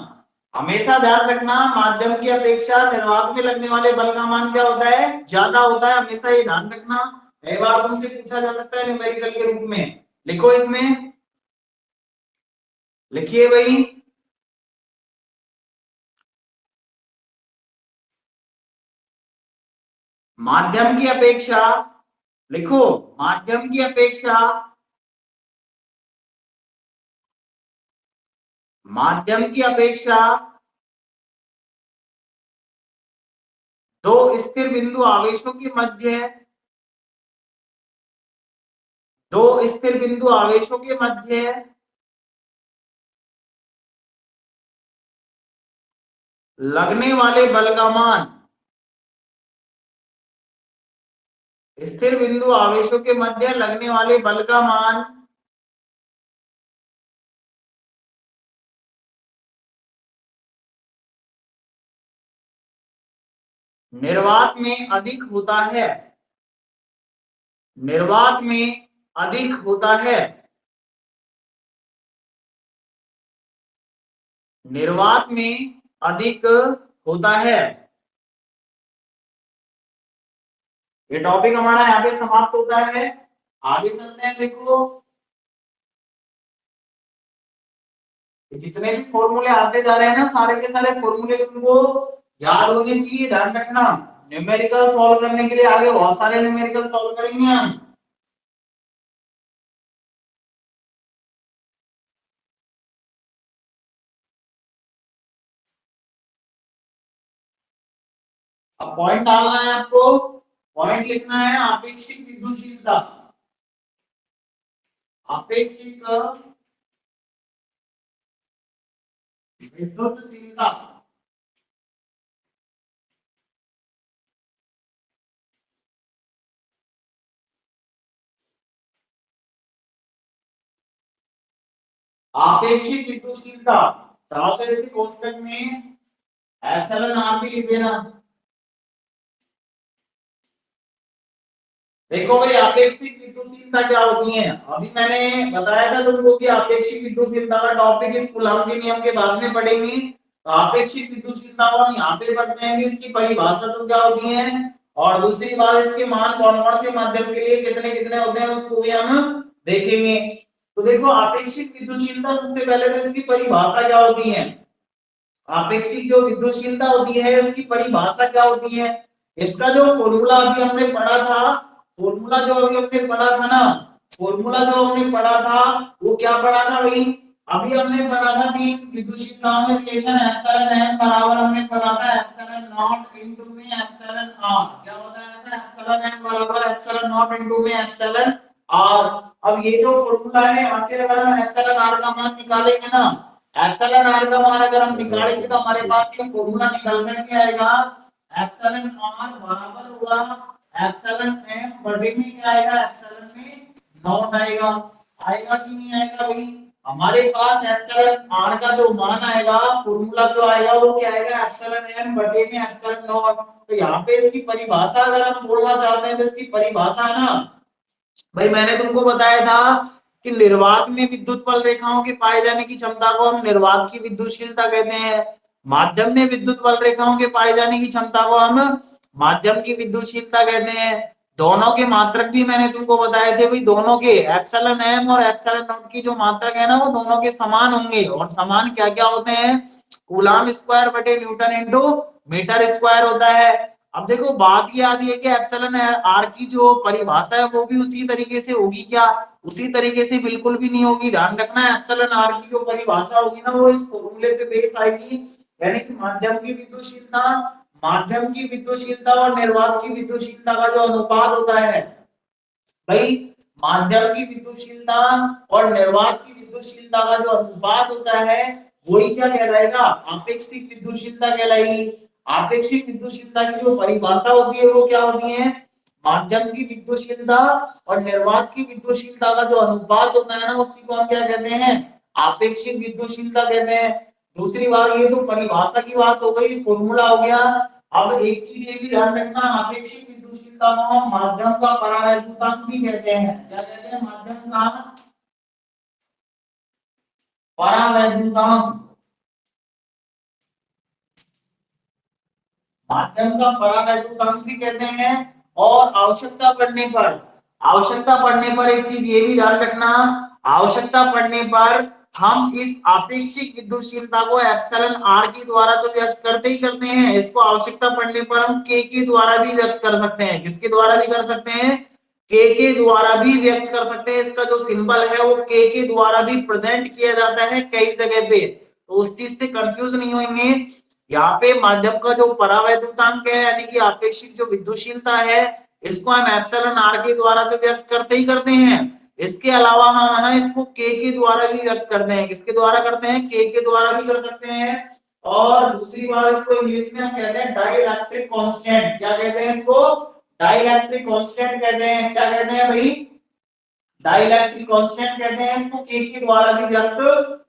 हमेशा ध्यान रखना माध्यम की अपेक्षा निर्वात में लगने वाले बल का मान क्या होता है ज्यादा होता है, हमेशा ये ध्यान रखना। कई बार तुमसे पूछा जा सकता है न्यूमेरिकल के रूप में, लिखो इसमें, लिखिए भाई माध्यम की अपेक्षा, लिखो माध्यम की अपेक्षा, माध्यम की अपेक्षा दो स्थिर बिंदु आवेशों के मध्य, दो स्थिर बिंदु आवेशों के मध्य लगने वाले बल का मान, स्थिर बिंदु आवेशों के मध्य लगने वाले बल का मान निर्वात में अधिक होता है, निर्वात में अधिक होता है, निर्वात में अधिक होता है। ये टॉपिक हमारा यहाँ पे समाप्त होता है। आगे चलते हैं। देखो जितने भी फॉर्मूले आते जा रहे हैं ना, सारे के सारे फॉर्मूले तुमको याद होने चाहिए, ध्यान रखना। न्यूमेरिकल सॉल्व करने के लिए आगे बहुत सारे न्यूमेरिकल सॉल्व करेंगे हम। अब पॉइंट डालना है आपको, पॉइंट लिखना है आपेक्षिक विद्युतशीलता, आपेक्षिक विद्युतशीलता। आपेक्षिक विद्युतशीलता चाहो तो इसके कोष्टक में एप्सिलॉन आर भी लिख देना। देखो भाई आपेक्षिक विद्युतशीलता क्या होती है, अभी मैंने बताया था तुमको कि आपेक्षिक विद्युतशीलता का टॉपिक इस कूलॉम के नियम के बाद में पढ़ेंगे। तो आपेक्षिक विद्युतशीलता को हम यहाँ पे पढ़ते हैं कि इसकी परिभाषा तो क्या होती है, और दूसरी बात इसके मान कौन कौन से माध्यम के लिए कितने कितने होते हैं उसको भी हम देखेंगे। तो देखो आपेक्षिक विद्युतशीलता, सबसे पहले तो इसकी परिभाषा क्या होती है। आपेक्षिक जो विद्युतशीलता होती है इसकी परिभाषा क्या होती है, इसका जो फॉर्मूला अभी हमने पढ़ा था, फॉर्मूला जो अभी हमने पढ़ा था ना, फॉर्मूला जो हमने पढ़ा था वो क्या पढ़ा था भाई, अभी हमने पढ़ा था कि विद्युतशीलताओं में रिलेशन एप्सिलॉन एम बराबर हमने पढ़ा था एप्सिलॉन नॉट इनटू में एप्सिलॉन आर। क्या बताया था, एप्सिलॉन एम बराबर एप्सिलॉन नॉट इनटू में एप्सिलॉन आर। अब ये जो फॉर्मूला है यहाँ से अगर हम एप्सिलॉन आर का मान निकालेंगे ना, एप्सिलॉन आर का मान अगर हम निकालेंगे तो हमारे पास ये फॉर्मूला निकल कर के आएगा, एप्सिलॉन आर बराबर होगा एप्सिलॉन एम बटे में क्या आएगा, एप्सिलॉन में नॉट आएगा। आएगा कि नहीं आएगा भाई, हमारे पास एप्सिलॉन आर का जो मान आएगा, फॉर्मूला जो आएगा वो क्या आएगा, एप्सिलॉन एम बटे में एप्सिलॉन नॉट। तो यहाँ पे इसकी परिभाषा अगर हम बोलना चाहते हैं तो इसकी परिभाषा है ना भाई, मैंने तुमको बताया था कि निर्वात में विद्युत बल रेखाओं के पाए जाने की क्षमता को हम निर्वात की विद्युतशीलता कहते हैं, माध्यम में विद्युत बल रेखाओं के पाए जाने की क्षमता को हम माध्यम की विद्युतशीलता कहते हैं। दोनों के मात्रक भी मैंने तुमको बताए थे भाई, दोनों के एप्सिलॉन एम और एप्सिलॉन नॉट की जो मात्रक है ना वो दोनों के समान होंगे, और समान क्या क्या होते हैं, कूलम्ब स्क्वायर बटे न्यूटन इनटू मीटर स्क्वायर होता है। अब देखो बात ये आती है कि एप्सिलॉन आर की जो परिभाषा है वो भी उसी तरीके से होगी क्या, उसी तरीके से बिल्कुल भी नहीं होगी। ध्यान रखना है एप्सिलॉन आर की जो परिभाषा होगी ना वो इस फॉर्मूले पे बेस आएगी, यानी कि माध्यम की विद्युतशीलता, माध्यम की विद्युतशीलता और निर्वात की विद्युतशीलता का जो अनुपात होता है भाई, माध्यम की विद्युतशीलता और निर्वात की विद्युतशीलता का जो अनुपात होता है वही क्या कहलाएगा, आपेक्षिक विद्युतशीलता कहलाएगी। आपेक्षिक विद्युतशीलता की जो परिभाषा होती है वो क्या होती है, माध्यम की विद्युतशीलता और निर्वात की विद्युतशीलता का जो अनुपात होता है ना उसी को हम क्या कहते हैं, आपेक्षिक विद्युतशीलता कहते हैं। दूसरी बात, ये तो परिभाषा की बात हो गई, फॉर्मूला हो गया। अब एक चीज ये भी ध्यान रखना, आपेक्षिक विद्युतशीलता को हम माध्यम का परावैद्युतांक भी कहते हैं। क्या कहते हैं, माध्यम का परावैद्युतांक, माध्यम का परावैद्युतांक भी कहते हैं। और आवश्यकता पड़ने पर, आवश्यकता पड़ने पर एक चीज ये भी ध्यान रखना, आवश्यकता पड़ने पर हम इस आपेक्षिक विद्युतशीलता को एप्सिलॉन आर के द्वारा तो व्यक्त करते ही करते हैं, इसको आवश्यकता पड़ने पर हम के द्वारा भी व्यक्त कर सकते हैं। किसके द्वारा भी कर सकते हैं, के द्वारा भी व्यक्त कर सकते हैं। इसका जो सिंबल है वो के द्वारा भी प्रेजेंट किया जाता है कई जगह पे, तो उस चीज से कंफ्यूज नहीं होंगे। यहाँ पे माध्यम का जो परावैद्युतांक है यानी कि आपेक्षिक जो विद्युतशीलता है, इसको हम एप्सिलॉन आर के द्वारा तो व्यक्त करते ही करते हैं। इसके अलावा हम है ना इसको के द्वारा भी व्यक्त करते हैं। किसके द्वारा करते हैं? के द्वारा भी कर सकते हैं। और दूसरी बात इसको इंग्लिश में हम कहते हैं डाइइलेक्ट्रिक कांस्टेंट। क्या कहते हैं इसको? डाइइलेक्ट्रिक कांस्टेंट कहते हैं। क्या कहते हैं भाई? डाइइलेक्ट्रिक कांस्टेंट कहते हैं इसको। के द्वारा भी व्यक्त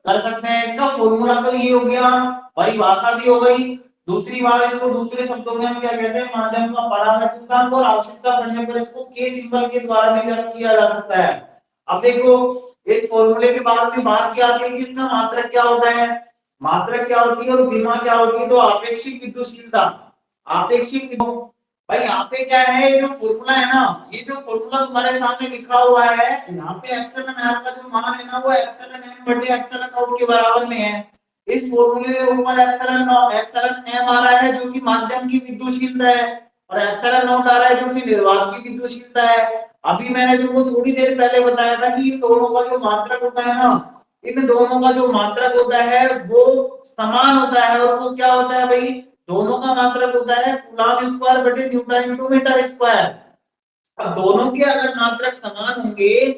कर सकते हैं। इसका फॉर्मूला तो ये हो गया, परिभाषा भी हो गई। दूसरी बात इसको दूसरे शब्दों में हम क्या कहते हैं? माध्यम का परावैद्युतांक, और आवश्यकता पड़ने पर इसको के सिंबल के द्वारा भी व्यक्त किया जा सकता है। अब देखो इस फॉर्मूले के बाद में बात क्या आती है कि इसका मात्रक क्या होता है? मात्रक क्या होती है और विमा क्या होती है? तो आपेक्षिक विद्युतशीलता, आपेक्षिक। भाई यहाँ पे क्या है, ये जो फॉर्मूला है ना, ये जो फॉर्मूला तुम्हारे सामने लिखा हुआ है, यहाँ पे एप्सिलॉन आर का जो मान है ना, वो एप्सिलॉन एम बटे एप्सिलॉन नॉट के बराबर में है। इस फॉर्मूले में ऊपर एप्सिलॉन नॉट, एप्सिलॉन एम आ रहा है जो कि माध्यम की विद्युतशीलता है, और एप्सिलॉन नॉट आ रहा है जो कि निर्वात की विद्युतशीलता है। अभी मैंने तुमको थोड़ी देर पहले बताया था कि इन दोनों का जो मात्रक होता है ना, इन दोनों का जो मात्रक होता है वो समान होता है। और वो क्या होता है भाई? दोनों का मात्रक होता है कूलॉम स्क्वायर बटे न्यूटन इनटू मीटर स्क्वायर। अब दोनों के अगर मात्रक समान होंगे,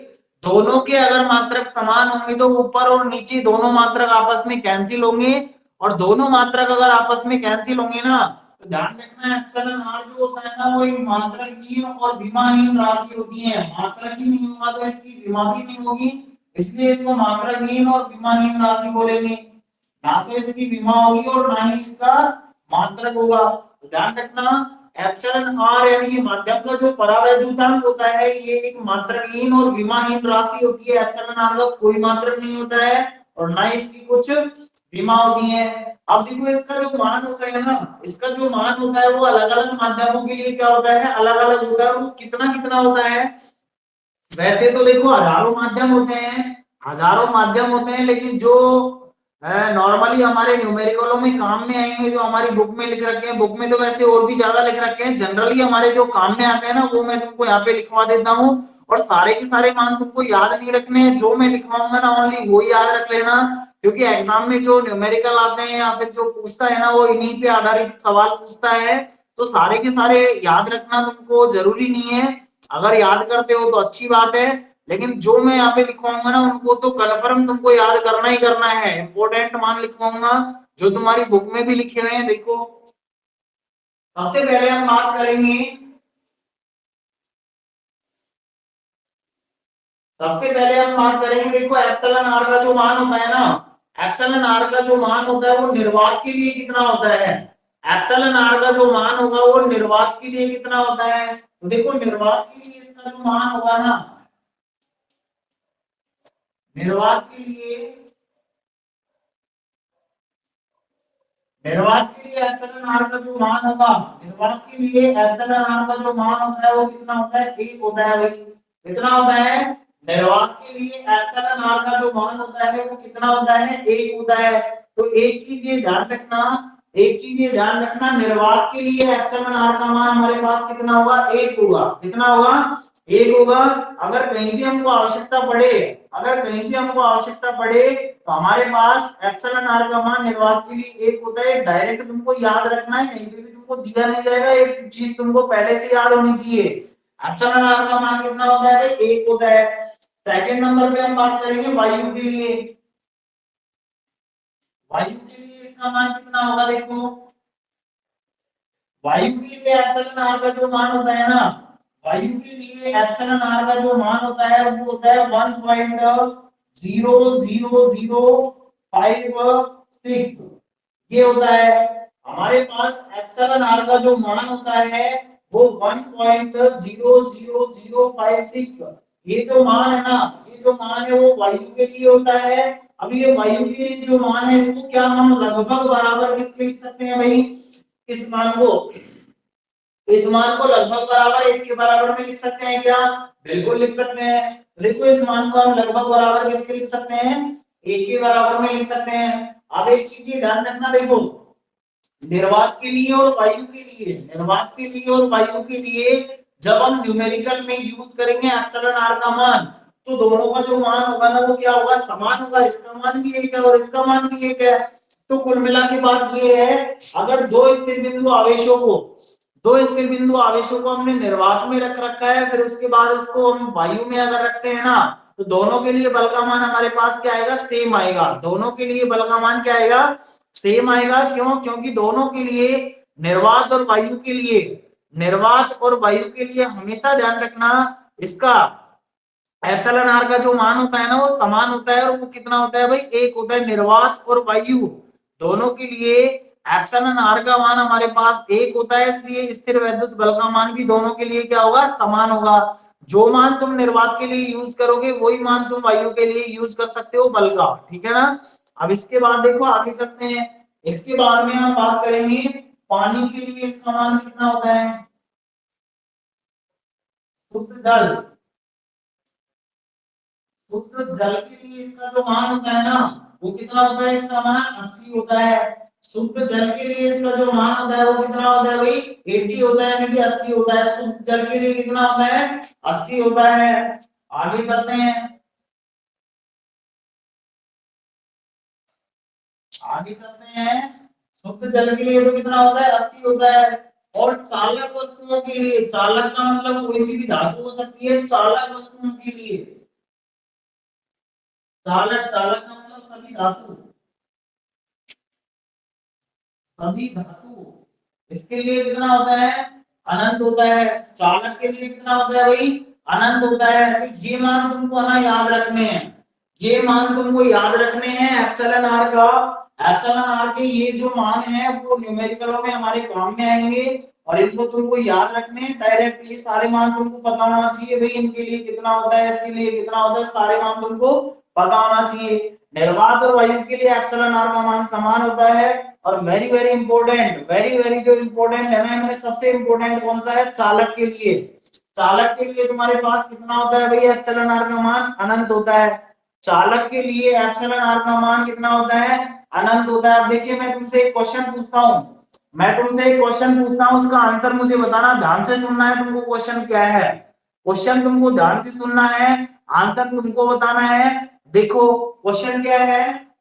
दोनों के अगर मात्रक समान होंगे तो ऊपर और नीचे दोनों मात्रक आपस में कैंसिल होंगे। और दोनों मात्रक अगर आपस में कैंसिल होंगे ना, तो ध्यान रखना एप्सिलॉन आर जो होता है ना, वो एक मात्रकहीन और विमाहीन राशि होती है। मात्रक ही नहीं होगा तो इसकी विमा भी नहीं होगी, इसलिए इसको मात्रकहीन और विमाहीन राशि बोलेंगे। ना तो इसकी विमा होगी और ना ही इसका मात्रक होगा। तो ध्यान रखना एप्सिलॉन आर यानी कि माध्यम का जो परावैद्युतांक होता है, ये एक मात्रकहीन और विमाहीन राशि होती है। एप्सिलॉन आर का कोई मात्रक नहीं होता है और ना ही इसकी कुछ विमा होती है। अब देखो इसका जो मान होता है ना, इसका जो मान होता है वो अलग अलग माध्यमों के लिए क्या होता है? अलग अलग होता है। वो कितना कितना होता है? वैसे तो देखो हजारों माध्यम होते हैं, हजारों माध्यम होते हैं, लेकिन जो नॉर्मली हमारे न्यूमेरिकलों में काम में आएंगे, जो हमारी बुक में लिख रखे हैं, बुक में तो वैसे और भी ज्यादा लिख रखे हैं, जनरली हमारे जो काम में आते हैं ना, वो मैं तुमको यहाँ पे लिखवा देता हूँ। और सारे के सारे मान तुमको याद नहीं रखने हैं, जो मैं लिखवाऊंगा ना ओनली वो याद रख लेना। क्योंकि एग्जाम में जो न्यूमेरिकल आते हैं या फिर जो पूछता है ना, वो इन्हीं पे आधारित सवाल पूछता है। तो सारे के सारे याद रखना तुमको जरूरी नहीं है। अगर याद करते हो तो अच्छी बात है, लेकिन जो मैं यहाँ पे लिखवाऊंगा ना, उनको तो कन्फर्म तुमको याद करना ही करना है। इंपोर्टेंट मान लिखवाऊंगा जो तुम्हारी बुक में भी लिखे हुए हैं। देखो सबसे पहले हम बात करेंगे, सबसे पहले हम बात करेंगे, देखो एप्सिलॉन आर का जो मान होता है ना, एप्सिलॉन आर का जो मान होता है वो निर्वात के लिए कितना होता है? एप्सिलॉन आर का जो मान होगा वो निर्वात के लिए कितना होता है? तो देखो निर्वात के लिए इसका जो मान होगा ना, निर्वात के लिए, निर्वात के लिए एप्सिलॉन आर का जो मान होगा, निर्वात के लिए एप्सिलॉन आर का जो मान होता है वो कितना होता है? 1 होता है भाई। कितना होता है? निर्वात के लिए एप्सिलॉन आर का जो मान होता है वो कितना होता है? 1 होता है। तो एक चीज ये ध्यान रखना, एक चीज ये ध्यान रखना, निर्वात के लिए एप्सिलॉन आर का मान हमारे पास कितना होगा? 1 होगा। कितना होगा? 1 होगा। अगर कहीं भी हमको आवश्यकता पड़े, अगर कहीं भी हमको आवश्यकता पड़े, तो हमारे पास एप्सिलॉन आर का मान निर्वात के लिए 1 होता है। डायरेक्ट तुमको याद रखना है, कहीं पे भी तुमको दिया नहीं जाएगा, एक चीज तुमको पहले से याद होनी चाहिए। एप्सिलॉन आर का मान कितना होता है? 1 होता है। सेकंड नंबर पे हम बात करेंगे वायु के लिए। वायु के लिए इसका मान कितना होगा? देखो वायु के लिए एप्सिलॉन आर का जो मान होता है ना, वायु के लिए एप्सिलॉन आर का जो मान होता है वो होता है 1.00056। ये होता है हमारे पास एप्सिलॉन आर का जो मान होता है वो 1.00056। ये जो मान है ना, ये जो मान है वो वायु के लिए होता है। अब ये वायु के लिए जो मान है, इसको क्या हम लगभग बराबर किसके लिख सकते हैं भाई? इस मान को, इस मान को लगभग बराबर 1 के बराबर में लिख सकते हैं क्या? बिल्कुल लिख सकते हैं। देखो इस मान को हम लगभग बराबर किसके लिख सकते हैं? 1 के बराबर में लिख सकते हैं। अब एक चीज ये ध्यान रखना, देखो निर्वात के लिए और वायु के लिए, निर्वात के लिए और वायु के लिए जब हम न्यूमेरिकल में यूज करेंगे एप्सिलॉन आर का मान, तो दोनों का जो मान होगा ना वो क्या होगा? समान होगा। इसका मान भी एक है और इसका मान भी एक है। तो कुल मिला के बात ये है, अगर दो स्थिर बिंदु आवेशों को हमने निर्वात में रख रखा है, फिर उसके बाद उसको हम वायु में अगर रखते हैं ना, तो दोनों के लिए बल का मान हमारे पास क्या आएगा, सेम आएगा। दोनों के लिए बल का मान क्या आएगा, सेम आएगा। क्यों? क्योंकि दोनों के लिए निर्वात और वायु के लिए हमेशा ध्यान रखना, इसका एप्सिलॉन आर का जो मान होता है ना, वो समान होता है। और वो कितना होता है भाई, एक होता है। निर्वात और वायु दोनों के लिए एप्सिलॉन आर का मान हमारे पास एक होता है, इसलिए स्थिर वैद्युत बल का मान भी दोनों के लिए क्या होगा, समान होगा। जो मान तुम निर्वात के लिए यूज करोगे, वही मान तुम वायु के लिए यूज कर सकते हो बल का, ठीक है ना। अब इसके बाद देखो आगे चलते हैं। इसके बाद में हम बात करेंगे पानी के लिए इसका मान कितना होता है। शुद्ध जल के लिए इसका जो मान होता है ना, वो कितना होता है, इसका मान 80 होता है। शुद्ध जल के लिए इसका जो मान होता है वो कितना होता है भाई, 80 होता है, यानी कि 80 होता है। शुद्ध जल के लिए कितना होता है, 80 होता है। आगे चलते हैं, शुद्ध जल के लिए तो कितना होता है, 80 होता है। और चालक वस्तुओं के लिए, चालक का मतलब कोई सी भी धातु हो सकती है, चालक वस्तुओं के लिए, चालक चालक का मतलब सभी धातु, इसके लिए कितना होता है, अनंत होता है। चालक के लिए कितना होता है भाई, अनंत होता है। तो ये मान तुमको ना याद रखने हैं, ये मान तुमको याद रखने हैं एप्सिलॉन आर का। एप्सिलॉन आर के ये जो मान है वो न्यूमेरिकलों में हमारे काम में आएंगे, और इनको तुमको याद रखने हैं डायरेक्ट। ये सारे मान तुमको पता होना चाहिए भाई, इनके लिए कितना होता है, इसके लिए कितना होता है, सारे मान तुमको पता होना चाहिए। निर्वात और वायु के लिए एप्सिलॉन आर का मान समान होता है। और very very important, very very जो इंपॉर्टेंट है ना, इनमें सबसे इंपॉर्टेंट कौन सा है, चालक के लिए। चालक के लिए तुम्हारे पास कितना होता है भाई, एप्सिलॉन आर का मान अनंत होता है। चालक के लिए एप्सिलॉन आर का मान कितना होता है, अनंत होता है। अब देखिए मैं तुमसे एक क्वेश्चन पूछता हूँ, उसका आंसर मुझे बताना, ध्यान से सुनना है तुमको। क्वेश्चन क्या है, क्वेश्चन तुमको ध्यान से सुनना है, आंसर तुमको बताना है। देखो क्वेश्चन क्या है,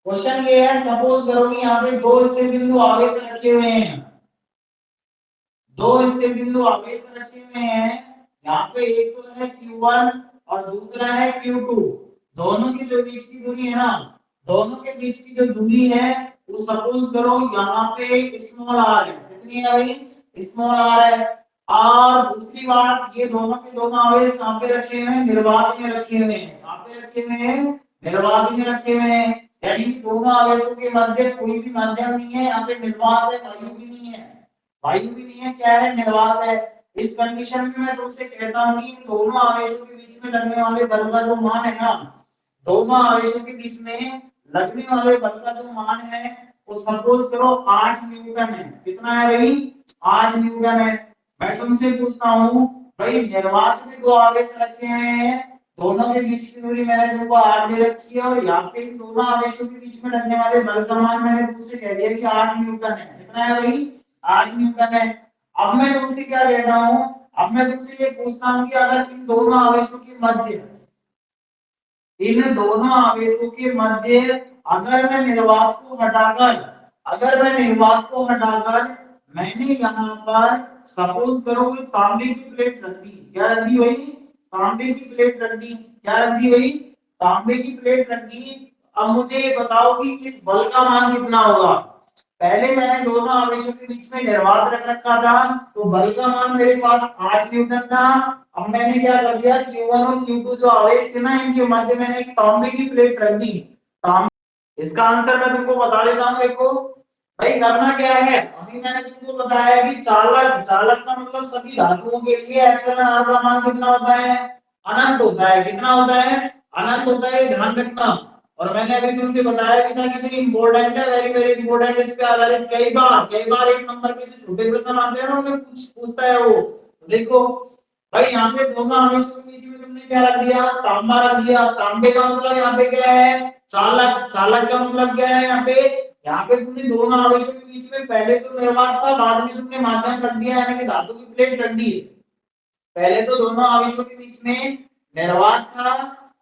क्वेश्चन ये है, सपोज करो कि यहाँ पे दो स्थिर बिंदु आवेश रखे हुए हैं, यहाँ पे एक तो है Q1 और दूसरा है Q2। दोनों की जो बीच की दूरी है ना, दोनों के बीच की जो दूरी है वो सपोज करो यहाँ पे स्मॉल आर है। कितनी है भाई, स्मॉल आर है। और दूसरी बात, ये दोनों के दोनों आवेश कहाँ पे रखे हुए हैं, निर्वात में रखे हुए हैं। कहाँ पे रखे हुए हैं, निर्वात में रखे हुए हैं। यानी कि दोनों आवेशों के मध्य कोई भी माध्यम नहीं है, यहाँ पे निर्वात है, वायु भी नहीं है, क्या है, निर्वात है। इस कंडीशन में मैं तुमसे कहता हूँ कि इन दोनों आवेशों के बीच में लगने वाले बल का जो मान है ना, दोनों आवेशों के बीच में लगने वाले बल का जो मान है वो सपोज करो 8 न्यूटन है। कितना है भाई, 8 न्यूटन है। मैं तुमसे पूछता हूँ भाई, निर्वात में दो आवेश रखे हुए हैं, दोनों के बीच की दूरी मैंने तुमको 8 दे रखी है, और यहाँ पे इन दोनों आवेशों के बीच में लगने वाले बल का मान मैंने तुमसे कह दिया कि 8 न्यूटन है। कितना है भाई, 8 न्यूटन है। अब मैं तुमसे क्या कहता हूँ, अब मैं तुमसे ये पूछता हूँ कि अगर इन दोनों आवेशों के मध्य, अगर मैं निर्वात को हटाकर, मैंने यहाँ पर सपोज करो कोई तांबे की प्लेट रख दी। क्या रख दी भाई, तांबे की प्लेट रख दी। क्या रख दी भाई, तांबे की प्लेट रख दी। अब मुझे ये बताओ कि इस बल का मान कितना होगा। पहले मैंने दोनों आवेशों के बीच में निर्वात रख रखा था, तो बल का मान मेरे पास 8 न्यूटन था। अब मैंने क्या कर दिया, Q1 और Q2 जो आवेश थे ना, इनके मध्य मैंने एक तांबे की प्लेट रख दी। इसका आंसर मैं तुमको बता देता हूँ। देखो भाई करना क्या है, अभी मैंने तुमको बताया कि चालक, का मतलब सभी धातुओं के लिए एप्सिलॉन आर का मान कितना होता है, अनंत होता है। कितना होता है, अनंत होता है, ध्यान रखना। और मैंने अभी तुमसे बताया भी था कि भाई इंपॉर्टेंट है, वेरी वेरी इंपॉर्टेंट। इस पे आधारित कई बार एक नंबर के जो छोटे प्रश्न आते हैं ना, उनमें पूछता है वो। देखो भाई यहाँ पे दोनों आवेशों के बीच में तुमने क्या रख दिया, तांबा रख दिया। तांबे का मतलब यहाँ पे क्या है, चालक। का मतलब क्या है, यहाँ पे तुमने दोनों आवेशों के बीच में पहले तो निर्वात था, बाद में तुमने माध्यम रख दिया, यानी कि धातु की प्लेट रख दी। पहले तो दोनों आवेशों के बीच में निर्वात था,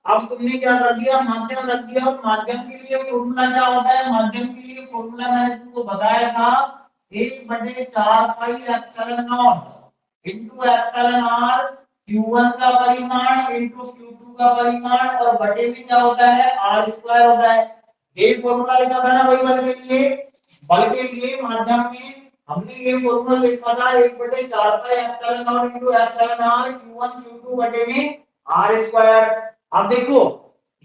अब तुमने क्या कर दिया, माध्यम रख दिया, और माध्यम के लिए फॉर्मूला क्या होता है, माध्यम के लिए फॉर्मूला मैंने तुमको बताया था 1/4 pi epsilon naught into epsilon R, Q1 का परिमाण इनटू Q2 का परिमाण, और बटे में क्या होता है, R स्क्वायर होता है। ये फॉर्मूला लिखा था ना भाई बल के लिए, बल के लिए माध्यम में हमने ये फॉर्मूला लिखा था 1/4 pi epsilon naught into epsilon R Q1 Q2 बटे में R स्क्वायर। अब देखो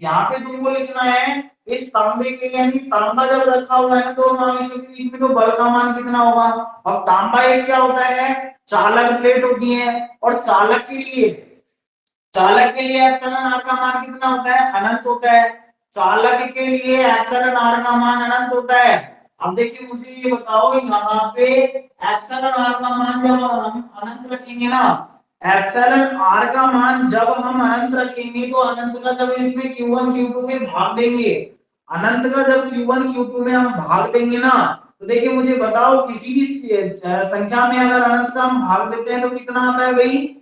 यहाँ पे तुमको लिखना है इस तांबे के लिए, यानी तांबा जब रखा हुआ है तो आवेशों के बीच में तो बल का मान कितना होगा। अब तांबा एक क्या होता है, चालक प्लेट होती है, और चालक के लिए एप्सिलॉन आर का मान कितना होता है, अनंत होता है। चालक के लिए एप्सिलॉन आर का मान अनंत होता है। अब देखिए मुझे ये बताओ यहाँ पे एप्सिलॉन आर का मान जब हम अनंत रखेंगे ना, एप्सिलॉन आर का मान जब हम अनंत रखेंगे तो अनंत का जब इसमें Q1 Q2 में भाग देंगे, अनंत का जब Q1 Q2 में हम भाग देंगे ना, तो देखिए मुझे बताओ किसी भी संख्या में अगर अनंत का हम भाग देते हैं तो कितना आता है भाई,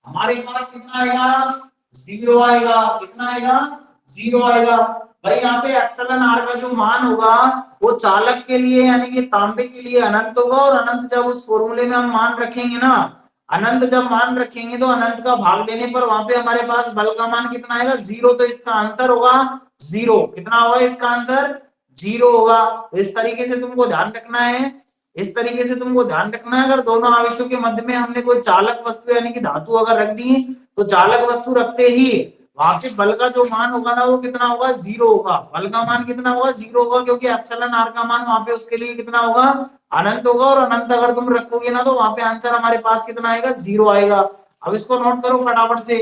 हमारे पास कितना आएगा, जीरो आएगा। कितना आएगा, जीरो आएगा। भाई यहाँ पे एप्सिलॉन आर का जो मान होगा वो चालक के लिए यानी कि तांबे के लिए अनंत होगा, और अनंत जब उस फॉर्मूले में हम मान रखेंगे ना, अनंत जब मान रखेंगे तो अनंत का भाग देने पर वहां पे हमारे पास बल का मान कितना आएगा, जीरो। तो इसका आंसर होगा जीरो। कितना होगा इसका आंसर, जीरो होगा। तो इस तरीके से तुमको ध्यान रखना है, इस तरीके से तुमको ध्यान रखना है, अगर दोनों आवेशों के मध्य में हमने कोई चालक वस्तु यानी कि धातु अगर रख दी तो चालक वस्तु रखते ही वहां पे बल का जो मान होगा ना वो कितना होगा, जीरो होगा। बल का मान कितना होगा, जीरो होगा, क्योंकि एप्सिलॉन आर का मान वहां पे उसके लिए कितना होगा, अनंत होगा, और अनंत अगर तुम रखोगे ना तो वहां पे आंसर हमारे पास कितना आएगा, जीरो आएगा। अब इसको नोट करो फटाफट से।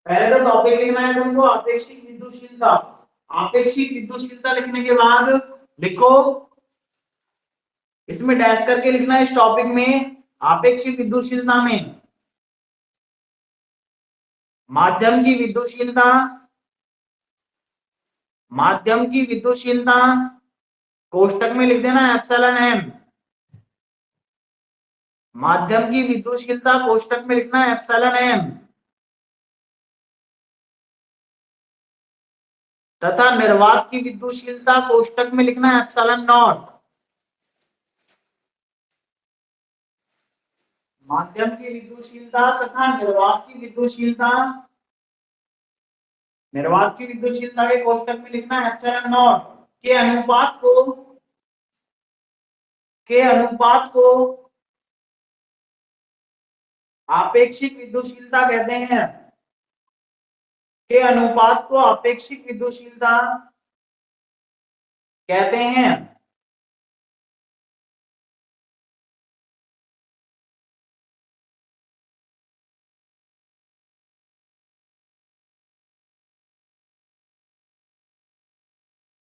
पहले तो टॉपिक लिखना है तुमको आपेक्षिक विद्युतशीलता। आपेक्षिक विद्युतशीलता लिखने के बाद लिखो, इसमें डैश करके लिखना है इस टॉपिक में, आपेक्षिक विद्युतशीलता में माध्यम की विद्युतशीलता, माध्यम की विद्युतशीलता कोष्टक में लिख देना एप्सिलॉन एम। माध्यम की विद्युतशीलता कोष्टक में लिखना है एप्सिलॉन एम, तथा निर्वात की विद्युतशीलता कोष्टक में लिखना है एप्सिलॉन नॉट। माध्यम की विद्युतशीलता तथा निर्वात की विद्युतशीलता, निर्वात की विद्युतशीलता के कोष्टक में लिखना है एप्सिलॉन नॉट के अनुपात को, के अनुपात को आपेक्षिक विद्युतशीलता कहते हैं। के अनुपात को आपेक्षिक विद्युतशीलता कहते हैं।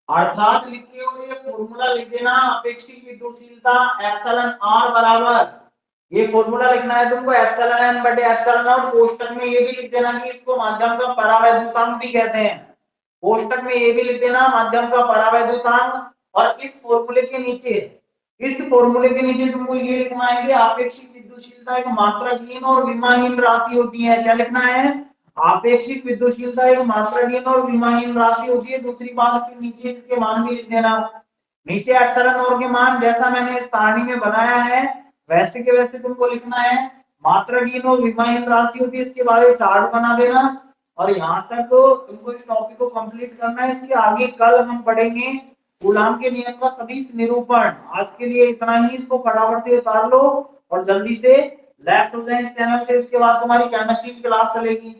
अर्थात लिखते हो ये फॉर्मूला लिख देना, अपेक्षित विद्युतशीलता एप्सिलॉन आर बराबर, ये फॉर्मूला लिखना है तुमको एप्सिलॉन एम बटे एप्सिलॉन नॉट। कोष्टक में ये भी लिख देना कि इसको माध्यम का परावैद्युतांक भी कहते हैं। कोष्टक में ये भी लिख देना माध्यम का परावैद्युतांक। और इस फॉर्मूले के नीचे, इस फॉर्मूले के नीचे तुमको ये लिखना है कि आपेक्षिक विद्युतशीलता एक मात्राहीन और विमाहीन राशि होती है। क्या लिखना है, आपेक्षिक विद्युतशीलता एक मात्राहीन और विमाहीन राशि होती है। दूसरी बात फिर नीचे इसके मान भी लिख देना, नीचे एप्सिलॉन और के मान जैसा मैंने इस सारणी में बनाया है वैसे के वैसे तुमको लिखना है। मात्राहीन और विमाहीन राशि होती है, इसके बारे में चार्ट बना देना। और यहाँ तक तो तुमको इस टॉपिक को कंप्लीट करना है। इसके आगे कल हम पढ़ेंगे कूलाम के नियम का सदिश निरूपण। आज के लिए इतना ही, इसको फटाफट से उतार लो और जल्दी से लेफ्ट हो जाए इस चैनल से। इसके बाद तुम्हारी केमिस्ट्री की क्लास चलेगी।